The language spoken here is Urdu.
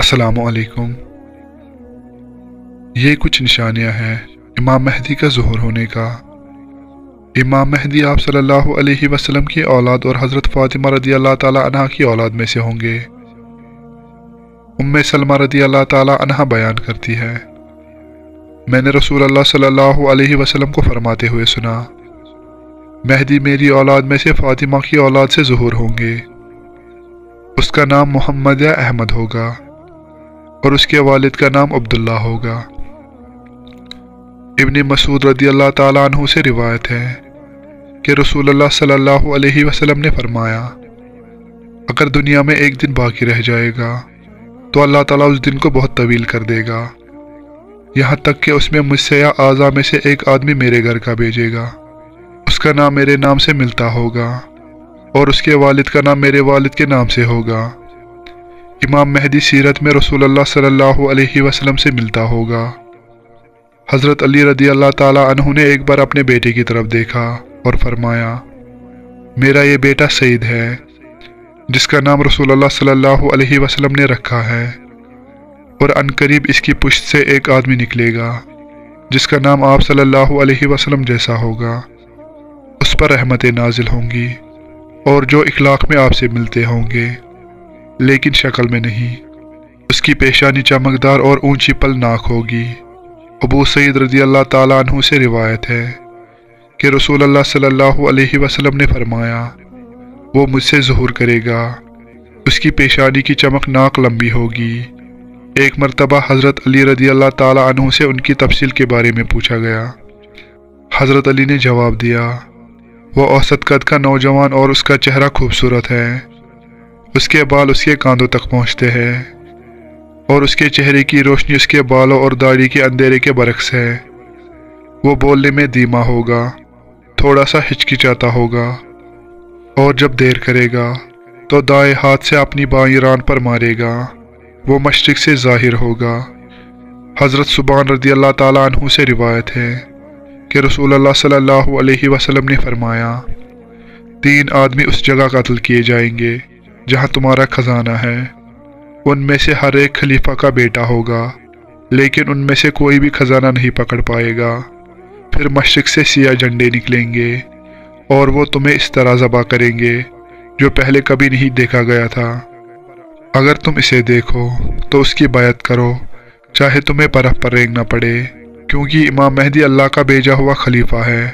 السلام علیکم۔ یہ کچھ نشانیاں ہیں امام مہدی کا ظہور ہونے کا۔ امام مہدی آپ صلی اللہ علیہ وسلم کی اولاد اور حضرت فاطمہ رضی اللہ تعالیٰ عنہ کی اولاد میں سے ہوں گے۔ ام سلمہ رضی اللہ تعالیٰ عنہ بیان کرتی ہے، میں نے رسول اللہ صلی اللہ علیہ وسلم کو فرماتے ہوئے سنا، مہدی میری اولاد میں سے فاطمہ کی اولاد سے ظہور ہوں گے، اس کا نام محمد یا احمد ہوگا اور اس کے والد کا نام عبداللہ ہوگا۔ ابن مسعود رضی اللہ تعالیٰ عنہ سے روایت ہے کہ رسول اللہ صلی اللہ علیہ وسلم نے فرمایا، اگر دنیا میں ایک دن باقی رہ جائے گا تو اللہ تعالیٰ اس دن کو بہت طویل کر دے گا، یہاں تک کہ اس میں مجھ سے یا اعضاء میں سے ایک آدمی میرے گھر کا بھیجے گا، اس کا نام میرے نام سے ملتا ہوگا اور اس کے والد کا نام میرے والد کے نام سے ہوگا۔ امام مہدی سیرت میں رسول اللہ صلی اللہ علیہ وسلم سے ملتا ہوگا۔ حضرت علی رضی اللہ تعالیٰ عنہ نے ایک بار اپنے بیٹے کی طرف دیکھا اور فرمایا، میرا یہ بیٹا سعید ہے جس کا نام رسول اللہ صلی اللہ علیہ وسلم نے رکھا ہے، اور عنقریب اس کی پشت سے ایک آدمی نکلے گا جس کا نام آپ صلی اللہ علیہ وسلم جیسا ہوگا، اس پر رحمتیں نازل ہوں گی اور جو اخلاق میں آپ سے ملتے ہوں گے لیکن شکل میں نہیں، اس کی پیشانی چمکدار اور اونچی پلناک ہوگی۔ ابو سعید رضی اللہ تعالیٰ عنہ سے روایت ہے کہ رسول اللہ صلی اللہ علیہ وسلم نے فرمایا، وہ مجھ سے ظہور کرے گا، اس کی پیشانی کی چمک ناک لمبی ہوگی۔ ایک مرتبہ حضرت علی رضی اللہ تعالیٰ عنہ سے ان کی تفصیل کے بارے میں پوچھا گیا۔ حضرت علی نے جواب دیا، وہ اوسط قد کا نوجوان اور اس کا چہرہ خوبصورت ہے، اس کے بال اس کے کاندھوں تک پہنچتے ہیں اور اس کے چہرے کی روشنی اس کے بالوں اور داڑھی کے اندھیرے کے برعکس ہے۔ وہ بولنے میں دھیما ہوگا، تھوڑا سا ہچکچاتا ہوگا، اور جب دیر کرے گا تو دائیں ہاتھ سے اپنی بائیں ران پر مارے گا۔ وہ مشرق سے ظاہر ہوگا۔ حضرت سبحان رضی اللہ تعالیٰ عنہ سے روایت ہے کہ رسول اللہ صلی اللہ علیہ وسلم نے فرمایا، 3 آدمی اس جگہ قتل کیے جائیں گے جہاں تمہارا خزانہ ہے، ان میں سے ہر ایک خلیفہ کا بیٹا ہوگا، لیکن ان میں سے کوئی بھی خزانہ نہیں پکڑ پائے گا۔ پھر مشرق سے سیاہ جھنڈے نکلیں گے اور وہ تمہیں اس طرح ذبح کریں گے جو پہلے کبھی نہیں دیکھا گیا تھا۔ اگر تم اسے دیکھو تو اس کی بیعت کرو، چاہے تمہیں برف پر رینگنا پڑے، کیونکہ امام مہدی اللہ کا بھیجا ہوا خلیفہ ہے۔